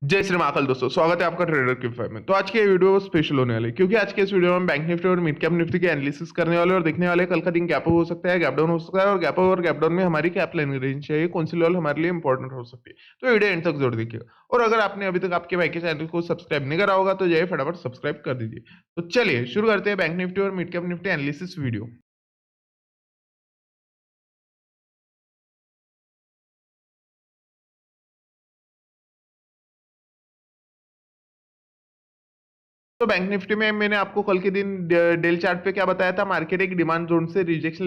जय श्री महाकाल दोस्तों, स्वागत है आपका ट्रेडर क्लिफ में। तो आज की ये वीडियो स्पेशल होने वाली है क्योंकि आज के इस वीडियो में हम बैंक निफ्टी और मिड कैप निफ्टी के एनालिसिस करने वाले और देखने वाले कल का दिन गैप अप हो सकता है, गैप डाउन हो सकता है और गैप अप और गैप डाउन में हमारी क्या प्लानिंग रेंज चाहिए, कौन सी लेवल हमारे लिए इंपॉर्टेंट हो सकती है। तो वीडियो एंड तक जरूर देखिएगा और अगर आपने अभी तक आपके भाई के चैनल को सब्सक्राइब नहीं करा होगा तो जाइए फटाफट सब्सक्राइब कर दीजिए। तो चलिए शुरू करते हैं बैंक निफ्टी और mid cap Nifty analysis video. तो बैंक निफ्टी में मैंने आपको कल के दिन डेल चार्ट पे क्या बताया था, मार्केट एक डिमांड जोन से रिजेक्शन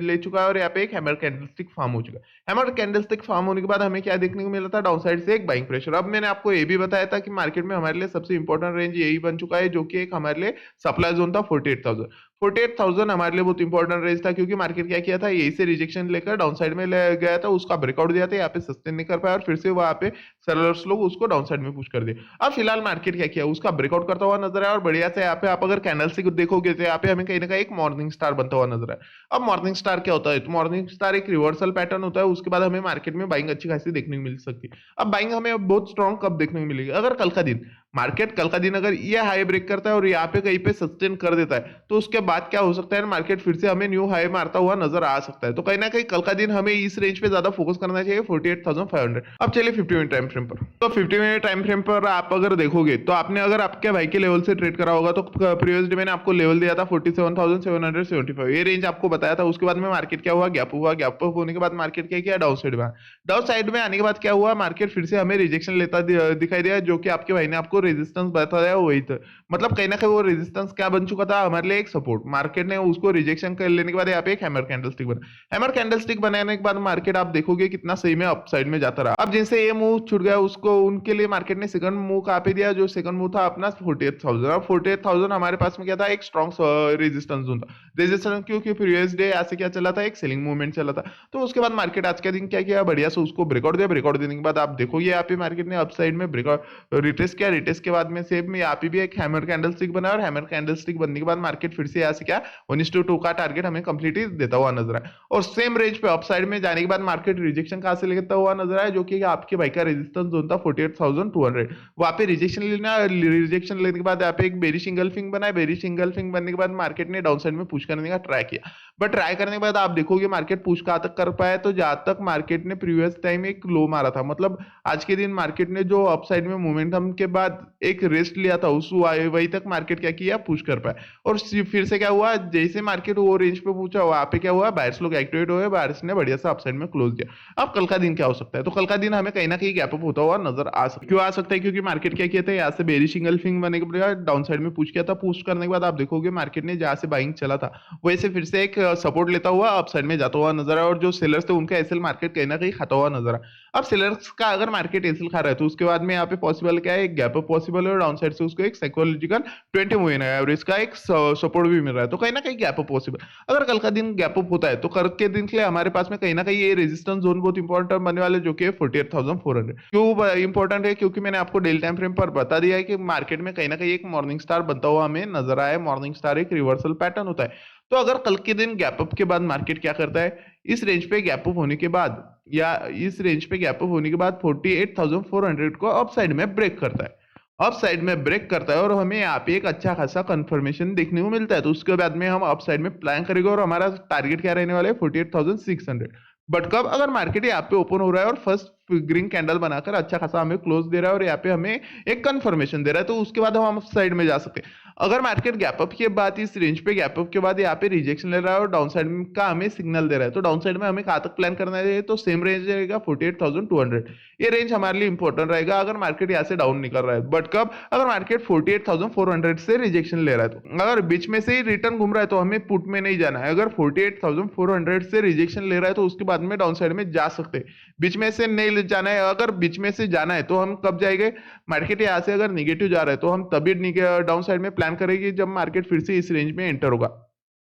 ले चुका है और यहाँ पे एक हैमर कैंडलस्टिक फॉर्म हो चुका है। हैमर कैंडलस्टिक फॉर्म होने के बाद हमें क्या देखने को मिला था, डाउन साइड से एक बाइंग प्रेशर। अब मैंने आपको ये भी बताया था कि मार्केट में हमारे लिए सबसे इंपॉर्टेंट रेंज यही बन चुका है, जो कि एक हमारे लिए सप्लाई जोन था 48,000। 48,000 हमारे लिए बहुत इंपॉर्टेंट रेंज था क्योंकि मार्केट क्या किया था, यही से रिजेक्शन लेकर डाउन साइड में ले गया था, उसका ब्रेकआउट दिया था, यहाँ पे सस्टेन नहीं कर पाया और फिर से वहां पे सेलर्स लोग उसको डाउन साइड में पुश कर दिए। अब फिलहाल मार्केट क्या किया, उसका ब्रेकआउट करता हुआ नजर आया और बढ़िया से यहाँ पे आप अगर कैंडल से देखोगे तो यहाँ पे हमें कहीं ना कहीं एक मॉर्निंग स्टार बनता हुआ नजर आया। अब मॉर्निंग स्टार क्या होता है, तो मॉर्निंग स्टार एक रिवर्सल पैटर्न होता है, उसके बाद हमें मार्केट में बाइंग अच्छी खासी देखने को मिल सकती है। अब बाइंग हमें बहुत स्ट्रॉन्ग कब देखने को मिलेगी, अगर कल का दिन मार्केट कल का दिन अगर ये हाई ब्रेक करता है और यहाँ पे कहीं पे सस्टेन कर देता है तो उसके बाद क्या हो सकता है, मार्केट फिर से हमें न्यू हाई मारता हुआ नजर आ सकता है। तो कहीं ना कहीं कल का दिन हमें इस रेंज पे ज्यादा फोकस करना चाहिए 48,500। अब चलिए 50 मिनट टाइम फ्रेम पर। तो 50 मिनट टाइम फ्रेम पर आप अगर देखोगे तो आपने अगर आपके भाई के लेवल से ट्रेड करा होगा तो प्रीवियस डे मैंने आपको लेवल दिया था 47,775, ये रेंज आपको बताया था। उसके बाद में मार्केट क्या हुआ, गैप हुआ, गैप अप होने के बाद मार्केट क्या किया, डाउन साइड में। डाउन साइड में आने के बाद क्या हुआ, मार्केट फिर से हमें रिजेक्शन लेता दिखाई दिया, जो कि आपके भाई ने आपको रेजिस्टेंस बताया वही था। मतलब कहीं ना कहीं वो रेजिस्टेंस क्या बन चुका था, हमारे लिए एक सपोर्ट। मार्केट ने उसको रिजेक्शन कर लेने के बाद यहाँ पे एक हैमर कैंडलस्टिक बना। हैमर कैंडलस्टिक बनाने के बाद मार्केट आप देखोगे कितना सही में अपसाइड में जाता रहा। अब जैसे ये मूव छूट गया उसको, उनके लिए मार्केट ने सेकंड मूव कहाँ पे दिया, जो सेकंड मूव था अपना 48,000। अब 48,000 हमारे पास में क्या था, एक स्ट्रॉन्ग रेजिस्टेंस जोन था। रेजिस्टेंस क्योंकि प्रीवियस डे ऐसे क्या चला था, एक सेलिंग मूवमेंट चला था। तो उसके बाद मार्केट आज के दिन क्या किया, बढ़िया से उसको ब्रेकआउट दिया। ब्रेकआउट देने के बाद आप देखोगे यहाँ पे मार्केट ने अपसाइड में ब्रेकआउट रिटेस्ट किया। रिटेस्ट के बाद में सेम में यहाँ पे भी एक हैमर कैंडलस्टिक बना और हैमर कैंडलस्टिक बनने के बाद मार्केट फिर से यहाँ से क्या 1:2 का टारगेट हमें कंप्लीट देता हुआ नजर आया और सेम रेंज पे अपसाइड में जाने के बाद मार्केट रिजेक्शन कहां से लेता हुआ नजर आया, जो कि आपके भाई का रेजिस्टेंस जोन था 48,200। वहां पे रिजेक्शन लेना, रिजेक्शन लेने के बाद यहाँ पे एक बेरिश इंगल्फिंग बना है। बेरिश इंगल्फिंग बनने के बाद मार्केट ने डाउन साइड में पुश करने का ट्राई किया, बट ट्राई करने के बाद आप देखोगे मार्केट पुश कहां तक कर पाया, तो जहां तक मार्केट ने प्रीवियस टाइम एक लो मारा था। मतलब आज के दिन मार्केट ने जो अपसाइड में मोमेंटम के बाद एक रेस्ट लिया था उस वही तक मार्केट क्या किया, पुश कर पाया। और फिर से क्या हुआ, जैसे मार्केट वो रेंज पे पूछा वहां पे क्या हुआ, बायर्स लोग एक्टिवेट हुए, बायर्स ने बढ़िया सा अपसाइड में क्लोज दिया। अब कल का दिन क्या हो सकता है, तो कल का दिन हमें कहीं ना कहीं गैप अप होता हुआ नजर आ सकता है। क्यों आ सकता है, क्योंकि मार्केट क्या किया था, यहाँ से बेरिश सिंगल बने के बाद डाउन साइड में पुश किया था। पुश करने के बाद आप देखोगे मार्केट ने जहां से बाइंग चला था वैसे फिर से एक सपोर्ट लेता हुआ अप साइड में जाता हुआ नजर आया और जो सेलर्स थे उनका एसएल मार्केट कहीं ना कहीं खाता हुआ नजर आया। अब सेलर्स का अगर मार्केट एसएल खा रहा है तो उसके बाद में यहाँ पे पॉसिबल क्या है, एक गैप अप पॉसिबल है और डाउन साइड से उसको एक साइकोलॉजिकल 20 मूविंग एवरेज का एक सपोर्ट भी मिल रहा है। तो कहीं ना कहीं गैप अप पॉसिबल। अगर कल का दिन गैप अप होता है तो कल के दिन के लिए हमारे पास में कहीं ना कहीं ये रेजिस्टेंस जोन बहुत इंपॉर्टेंट बनने वाले, जो कि 48,400। क्यों इंपॉर्टेंट है, क्योंकि मैंने आपको डेली टाइम फ्रेम पर बता दिया है कि मार्केट में कहीं ना कहीं एक मॉर्निंग स्टार बनता हुआ हमें नजर आया। मॉर्निंग स्टार एक रिवर्सल पैटर्न होता है। तो अगर कल के दिन गैप अप के बाद मार्केट क्या करता है, इस रेंज पे गैप अप होने के बाद या इस रेंज पे गैप अप होने के बाद 48,400 को अप साइड में ब्रेक करता है। अप साइड में ब्रेक करता है और हमें यहाँ पे एक अच्छा खासा कंफर्मेशन देखने को मिलता है। तो उसके बाद में हम अप साइड में प्लान करेंगे और हमारा टारगेट क्या रहने वाला है, 48,600। बट कब, अगर मार्केट यहाँ पे ओपन हो रहा है और फर्स्ट ग्रीन कैंडल बनाकर अच्छा खासा हमें क्लोज दे रहा है और यहाँ पे हमें एक कंफर्मेशन दे रहा है, तो उसके बाद हम अप साइड में जा सकते हैं। अगर मार्केट गैप अप के बाद इस रेंज पे गैप अप के बाद यहाँ पे रिजेक्शन ले रहा है और डाउन साइड का हमें सिग्नल दे रहा है, तो डाउन साइड में हमें कहाँ तक प्लान करना है, तो सेम रेंज रहेगा 48,200। ये रेंज हमारे लिए इंपॉर्टेंट रहेगा अगर मार्केट यहाँ से डाउन निकल रहा है। बट कब, अगर मार्केट 48,400 से रिजेक्शन ले रहा है, तो अगर बीच में से ही रिटर्न घूम रहा है तो हमें पुट में नहीं जाना है। अगर 48,400 से रिजेक्शन ले रहा है तो उसके बाद में डाउन साइड में जा सकते हैं, बीच में से नहीं जाना है। अगर बीच में से जाना है तो हम कब जाएंगे, मार्केट यहाँ से अगर निगेटिव जा रहा है तो हम तभी डाउन साइड में प्लान करेंगे जब मार्केट फिर से इस रेंज में एंटर होगा।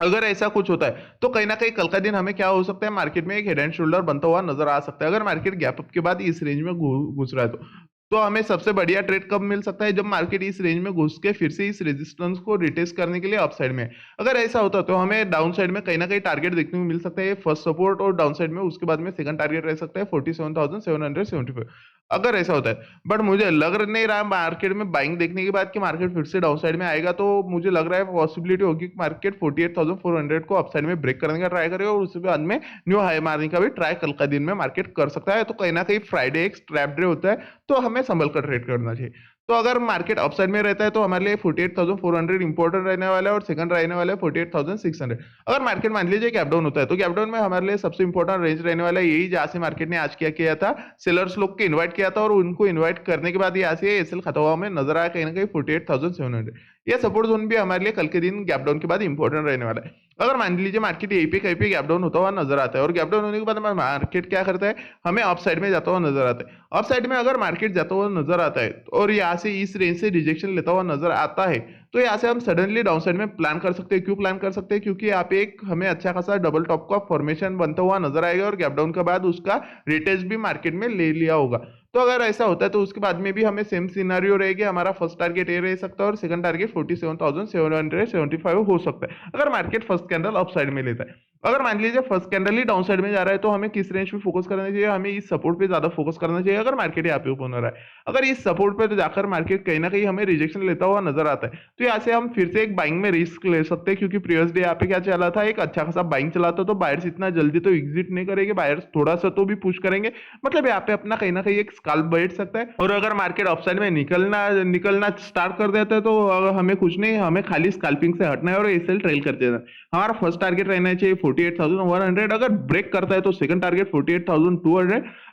अगर ऐसा कुछ होता है तो कहीं ना कहीं कल का दिन हमें क्या हो सकता है, मार्केट में एक हेड एंड शोल्डर बनता हुआ नजर आ सकता है। अगर मार्केट गैप अप के बाद इस रेंज में घुस रहा है तो हमें सबसे बढ़िया ट्रेड कब मिल सकता है, जब मार्केट इस रेंज में घुस के फिर से इस रेजिस्टेंस को रिटेस्ट करने के लिए अप साइड में। अगर ऐसा होता तो हमें डाउन साइड में कहीं ना कहीं टारगेट देखने को मिल सकता है, फर्स्ट सपोर्ट, और डाउन साइड में उसके बाद में सेकंड टारगेट रह सकता है 47,775। अगर ऐसा होता है, बट मुझे लग नहीं रहा मार्केट में बाइंग देखने के बाद कि मार्केट फिर से डाउन साइड में आएगा, तो मुझे लग रहा है पॉसिबिलिटी होगी कि मार्केट 48,400 को अपसाइड में ब्रेक करने का ट्राई करेगा और उसके बाद में न्यू हाई मारने का भी ट्राई कल का दिन में मार्केट कर सकता है। तो कहीं ना कहीं फ्राइडे एक स्ट्रैप डे होता है, तो हमें संभल कर ट्रेड करना चाहिए। तो अगर मार्केट अपसाइड में रहता है तो हमारे लिए 48,400 इंपॉर्टेंट रहने वाला है और सेकंड रहने वाला है 48,600। अगर मार्केट मान लीजिए गैप डाउन होता है तो गैप डाउन में हमारे लिए सबसे इंपॉर्टेंट रेंज रहने वाला है यही, जहां से मार्केट ने आज क्या किया था, सेलर्स लोग को इन्वाइट किया था और उनको इन्वाइट करने के बाद यहाँ से एसएल खाता हुआ हमें नजर आया कहीं ना कहीं 48,700। ये सपोर्ट जोन भी हमारे लिए कल के दिन गैप डाउन के बाद इंपॉर्टेंट रहने वाला है। अगर मान लीजिए मार्केट यहीं पे कहीं पे गैप डाउन होता हुआ नजर आता है और गैप डाउन होने के बाद मार्केट क्या करता है, हमें अप साइड में जाता हुआ नजर आता है। अप साइड में अगर मार्केट जाता हुआ नजर आता है और यहाँ से इस रेंज से रिजेक्शन लेता हुआ नजर आता है, तो यहाँ से हम सडनली डाउन साइड में प्लान कर सकते हैं। क्यों प्लान कर सकते हैं? क्योंकि यहाँ पे एक हमें अच्छा खासा डबल टॉप का फॉर्मेशन बनता हुआ नजर आएगा और गैप डाउन के बाद उसका रिटेस्ट भी मार्केट में ले लिया होगा। तो अगर ऐसा होता है तो उसके बाद में भी हमें सेम सिनारियो रहेगी, हमारा फर्स्ट टारगेट ये रह सकता है और सेकंड टारगेट 47,775 हो सकता है अगर market first candle up side में लेता है। अगर मान लीजिए फर्स्ट कैंडल ही डाउन साइड में जा रहा है तो हमें किस रेंज पे फोकस करना चाहिए, हमें इस सपोर्ट पे ज्यादा फोकस करना चाहिए अगर मार्केट यहाँ पे ओपन हो रहा है। अगर इस सपोर्ट पे तो जाकर मार्केट कहीं ना कहीं हमें रिजेक्शन लेता हुआ नजर आता है तो यहाँ से हम फिर से एक बाइंग में रिस्क ले सकते हैं, क्योंकि प्रीवियस डे यहाँ पे क्या चला था, एक अच्छा खासा बाइंग चला था। तो बायर्स इतना जल्दी तो एग्जिट नहीं करेंगे, बायर्स थोड़ा सा तो भी पुश करेंगे, मतलब यहाँ पे अपना कहीं ना कहीं एक स्कैल्प बैठ सकता है। और अगर मार्केट अपसाइड में निकलना निकलना स्टार्ट कर देता है तो हमें कुछ नहीं, हमें खाली स्कैल्पिंग से हटना है और एसएल ट्रेल कर देना है। हमारा फर्स्ट टारगेट रहना चाहिए 48,100। अगर ब्रेक करता है तो सेकंड टारगेट 48,200।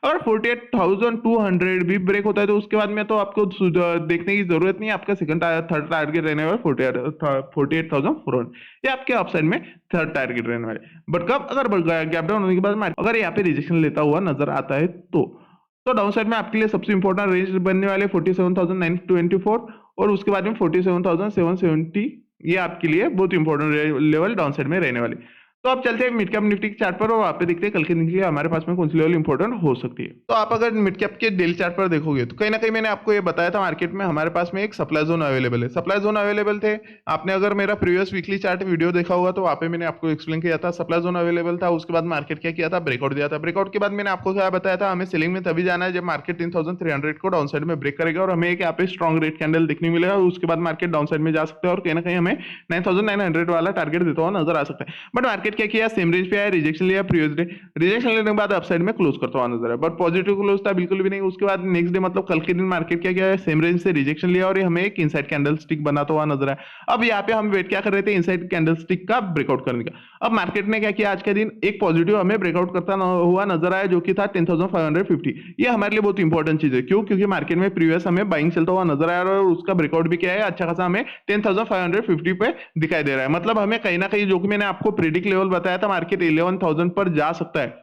अगर 48,200 भी ब्रेक होता है तो उसके बाद में तो आपको देखने की जरूरत नहीं है, आपका सेकंड थर्ड टारगेट रहने वाला 48,400। ये आपके अपसाइड में थर्ड टारगेट रहने वाले। बट कब? अगर गैप डाउन होने के बाद अगर यहाँ पे रिजेक्शन लेता हुआ नजर आता है तो डाउन साइड में आपके लिए सबसे इंपॉर्टेंट रेंज बनने वाले 47,924 और उसके बाद में 47,770। ये आपके लिए बहुत इंपॉर्टेंट लेवल डाउन साइड में रहने वाले। तो आप चलते हैं मिड कैप निफ्टी के चार्ट पर और वहां पे देखते हैं कल के दिन के लिए हमारे पास में कौन सी लेवल इंपॉर्टेंट हो सकती है। तो आप अगर मिड कैप के डेली चार्ट पर देखोगे तो कहीं ना कहीं मैंने आपको ये बताया था मार्केट में हमारे पास में एक सप्लाई जोन अवेलेबल है, सप्लाई जोन अवेलेबल थे। आपने अगर मेरा प्रीवियस वीकली चार्ट वीडियो देखा होगा तो वहां पे मैंने आपको एक्सप्लेन किया था सप्लाई जोन अवेलेबल था। उसके बाद मार्केट क्या किया था, ब्रेकआउट दिया था। ब्रेकआउट के बाद मैंने आपको क्या बताया था, हमें सेलिंग में तभी जाना है जब मार्केट 3,300 को डाउन साइड में ब्रेक करेगा और हमें एक यहाँ पे स्ट्रॉन्ग रेड कैंडल देखने मिलेगा। उसके बाद मार्केट डाउन साइड में जा सकता है और कहीं ना कहीं हमें 9,900 वाला टारगेट देता हुआ नजर आ सकता है। बट मार्केट क्या किया, सेम रेंज पे आया, रिजेक्शन लिया प्रीवियस डे, रिजेक्शन लेने के बाद अपसाइड में क्लोज करता हुआ नजर है, बट पॉजिटिव क्लोज था बिल्कुल भी नहीं। उसके बाद नेक्स्ट डे मतलब कल के दिन मार्केट क्या किया है, सेम रेंज से रिजेक्शन लिया और हमें एक इनसाइड कैंडल स्टिक बनाता हुआ नजर है। अब यहाँ पे हम वेट क्या कर रहे थे, इनसाइड कैंडल स्टिक का ब्रेकआउट करने का। अब मार्केट ने क्या किया, आज के दिन एक पॉजिटिव हमें ब्रेकआउट करता हुआ नजर आया जो कि था 10,550। ये हमारे लिए बहुत इंपॉर्टेंट चीज है। क्यों? क्योंकि मार्केट में प्रीवियस हमें बाइंग चलता हुआ नजर आया और उसका ब्रेकआउट भी क्या है, अच्छा खासा हमें 10,550 पे दिखाई दे रहा है। मतलब हमें कहीं ना कहीं जो कि मैंने आपको प्रेडिक्ट लेवल बताया था मार्केट 11,000 पर जा सकता है,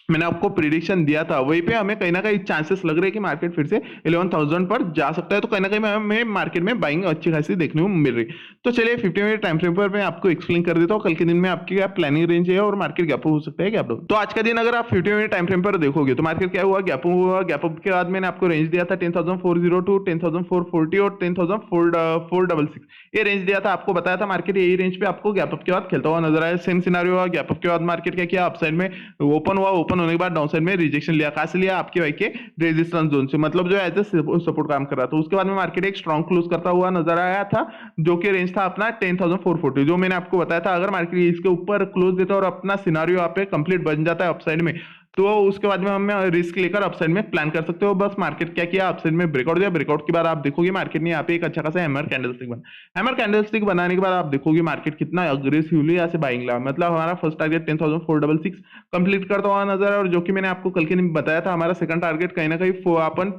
मैंने आपको प्रिडिक्शन दिया था, वहीं पे हमें कहीं ना कहीं चांसेस लग रहे हैं कि मार्केट फिर से 11,000 पर जा सकता है। तो कहीं ना कहीं हमें मार्केट में बाइंग अच्छी खासी देखने को मिल रही है। तो चलिए 50 मिनट टाइम फ्रेम पर मैं आपको एक्सप्लेन कर देता हूँ कल के दिन में आपकी क्या प्लानिंग रेंज है और मार्केट गैप हो सकता है गैप डाउन। तो आज का दिन अगर आप 50 मिनट टाइम फ्रेम पर देखोगे तो मार्केट क्या हुआ, गैप हुआ। गैप अप के बाद मैंने आपको रेंज दिया था 10,402, 10,440 और 10,466। ये रेंज दिया था, आपको बताया था मार्केट यही रेंज पे आपको गैप अप के बाद खेलता हुआ नजर आया। सेम सिनारियो हुआ, गैप अप के बाद मार्केट क्या किया, अपसाइड में ओपन हुआ, ओपन होने के बाद डाउन साइड में रिजेक्शन लिया। कहां से लिया, आपके भाई के रेजिस्टेंस जोन से, मतलब जो एज ए सपोर्ट काम कर रहा था। उसके बाद में मार्केट एक स्ट्रॉन्ग क्लोज करता हुआ नजर आया था जो कि रेंज था अपना 10,440, जो मैंने आपको बताया था अगर मार्केट इसके ऊपर क्लोज देता है और अपना सिनारियो यहाँ पे कंप्लीट बन जाता है अपसाइड में, तो उसके बाद में हम रिस्क लेकर अपसाइड में प्लान कर सकते हो। बस मार्केट क्या किया, अपसाइड में ब्रेकआउट दिया। ब्रेकआउट के बाद आप देखोगे मार्केट ने यहाँ पे एक अच्छा खासा हैमर कैंडलस्टिक बना। हैमर कैंडलस्टिक बनाने के बाद आप देखोगे मार्केट कितना अग्रेसिवली यहाँ से बाइंग ला, मतलब हमारा फर्स्ट टारगेट 10,466 कंप्लीट करता हुआ नजर है। और जो कि मैंने आपको कल के दिन बताया था हमारा सेकंड टारगेट कहीं ना कहीं अपन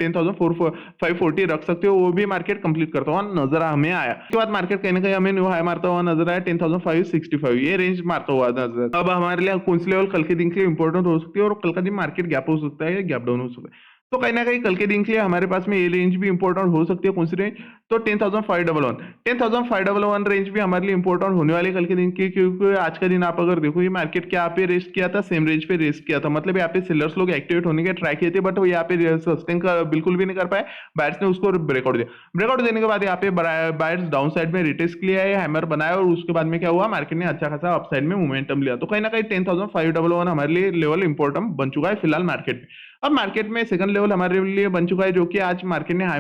10,540 रख सकते हो, वो भी मार्केट कंप्लीट करता हुआ नजर हमें आया। उसके बाद मार्केट कहीं ना कहीं हमें न्यू हाई मारता हुआ नजर आया 10,565, ये रेंज मारता हुआ नजर। अब हमारे लिए कौन सी लेवल कल के दिन के लिए इंपॉर्टेंट हो सकती है और कल का दिन मार्केट गैप हो सकता है या गैप डाउन हो सकता है। तो कहीं ना कहीं कल के दिन के लिए हमारे पास में ये रेंज भी इंपॉर्टेंट हो सकती है। कौन सी रेंज, तो 10,511 10,511 रेंज भी हमारे लिए इंपॉर्टेंट होने वाली कल के दिन की, क्योंकि आज का दिन आप अगर देखो ये मार्केट क्या पे रेस्ट किया था, सेम रेंज पे रेस्ट किया था, मतलब यहाँ पे सेलर्स लोग एक्टिवेट होने के ट्राई किए थे, बट वो यहाँ पे सस्टेन कर बिल्कुल भी नहीं कर पाए। बायर्स ने उसको ब्रेकआउट दिया, ब्रेकआउट देने के बाद यहाँ पे बायर्स डाउन साइड में रिटेस्ट लिया है, हैमर बनाया, और उसके बाद में क्या हुआ, मार्केट ने अच्छा खासा अपसाइड में मोमेंटम लिया। तो कहीं ना कहीं 10,511 हमारे लिए लेवल इंपॉर्टेंट बन चुका है फिलहाल मार्केट में। अब मार्केट में सेकंड लेवल हमारे लिए बन चुका है, जो कि आज मार्केट ने हाई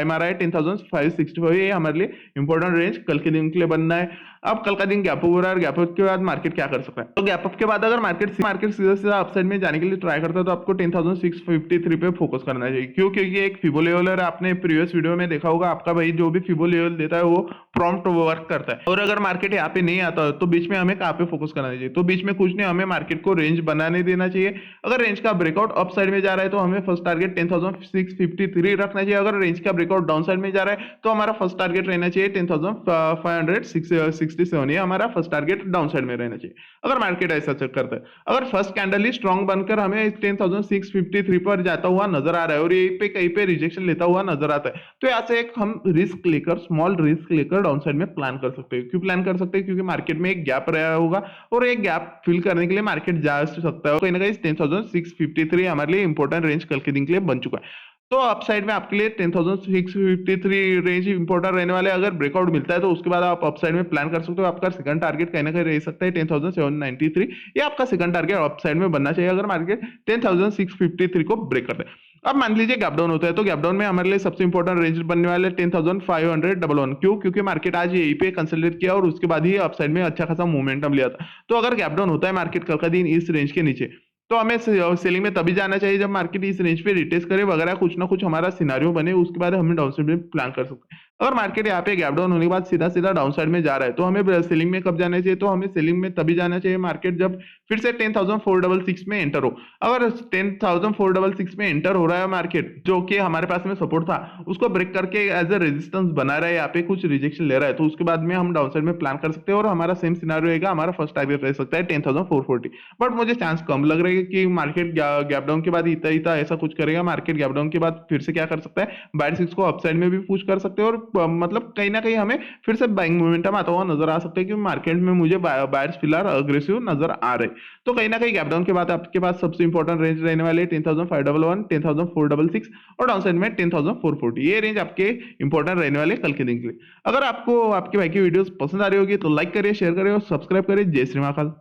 मारा है 10,565। ये हमारे लिए इंपॉर्टेंट रेंज कल के दिन के लिए बनना है। अब कल का दिन गैप अप हो रहा है, और गैप अप के बाद मार्केट क्या कर सकता है, तो गैप अप के बाद अगर मार्केट सीधा सीधा अपसाइड में जाने के लिए ट्राई करता है, तो आपको 10,653 पे फोकस करना चाहिए। क्यों? क्योंकि एक फिबो लेवल है, आपने प्रीवियस वीडियो में देखा होगा, आपका भाई जो भी फिबो लेवल देता है वो प्रॉम्प्ट वर्क करता है। और अगर मार्केट यहाँ पे नहीं आता तो बीच में हमें कहाँ पे फोकस करना चाहिए, तो बीच में कुछ नहीं, हमें मार्केट को रेंज बनाने देना चाहिए। अगर रेंज का ब्रेकआउट अप साइड में जा रहा है तो हमें फर्स्ट टारगेट 10,653 रखना चाहिए। अगर रेंज का ब्रेकआउट डाउन साइड में जा रहा है तो हमारा फर्स्ट टारगेट रहना चाहिए 10,567। ये हमारा फर्स्ट टारगेट डाउन साइड में रहना चाहिए अगर मार्केट ऐसा चेक करता है। अगर फर्स्ट कैंडल ही स्ट्रॉन्ग बनकर हमें 10,653 पर जाता हुआ नजर आ रहा है और ये पे कहीं पे रिजेक्शन लेता हुआ नजर आता है, तो यहाँ से एक हम रिस्क लेकर, स्मॉल रिस्क लेकर डाउन साइड में प्लान कर सकते हैं। क्यों प्लान कर सकते हैं? क्योंकि मार्केट में एक गैप रहा होगा और एक गैप फिल करने के लिए मार्केट जा सकता है। कहीं ना कहीं 10,653 हमारे लिए इंपॉर्टेंट रेंज कल के दिन के लिए बन चुका है। तो अप साइड में आपके लिए 10,653 रेंज इंपॉर्टेंट रहने वाले। अगर ब्रेकआउट मिलता है तो उसके बाद आप अप साइड में प्लान कर सकते हो। आपका सेकंड टारगेट कहीं ना कहीं रह सकता है 10,793। ये आपका सेकंड टारगेट अप साइड में बनना चाहिए अगर मार्केट 10,653 को ब्रेक करता है। अब मान लीजिए गैप डाउन होता है, तो गैप डाउन में हमारे लिए सबसे इंपॉर्टेंट रेंज बनने वाले 10,511। क्यों? क्योंकि मार्केट आज यहीं पे कंसोलिडेट किया और उसके बाद ही अप साइड में अच्छा खासा मोमेंटम लिया था। तो अगर गैप डाउन होता है मार्केट कल का दिन इस रेंज के नीचे, तो हमें सेलिंग में तभी जाना चाहिए जब मार्केट इस रेंज पे रिटेस्ट करे वगैरह, कुछ ना कुछ हमारा सिनारियो बने, उसके बाद हमें डाउन साइड में प्लान कर सकते हैं। अगर मार्केट यहाँ पे गैप डाउन होने के बाद सीधा सीधा डाउन साइड में जा रहा है तो हमें सेलिंग में कब जाना चाहिए, तो हमें सेलिंग में तभी जाना चाहिए मार्केट जब फिर से 10,466 में एंटर हो। अगर 10,466 में एंटर हो रहा है मार्केट, जो कि हमारे पास में सपोर्ट था, उसको ब्रेक करके एज ए रेजिस्टेंस बना रहा है, यहाँ पे कुछ रिजेक्शन ले रहा है, तो उसके बाद में हम डाउन साइड में प्लान कर सकते हैं और हमारा सेम सिनारियो रहेगा। हमारा फर्स्ट टारगेट रह सकता है 10,440, बट मुझे चांस कम लग रहा है कि मार्केट गैप डाउन के बाद इतना इतना ऐसा कुछ करेगा। मार्केट गैप डाउन के बाद फिर से क्या कर सकता है, बायर सिक्स को अपसाइड में भी पुश कर सकते हैं और मतलब कहीं ना कहीं हमें फिर से बाइंग मोमेंटम आता हुआ नजर आ सकता है, क्योंकि मार्केट में मुझे बायर्स फिलहाल अग्रेसिव नजर आ रहे। तो कहीं ना कहीं गैप डाउन के बाद आपके पास सबसे इंपॉर्टेंट रेंज रहने वाले 10,511, 10,466 और डाउन साइड में 10,440। ये रेंज आपके इंपॉर्टेंट रहने वाले कल के दिन के लिए। अगर आपको आपके भाई की वीडियोस पसंद आ रही होगी तो लाइक करिए, शेयर करिए और सब्सक्राइब करिए। जय श्री महाकाल।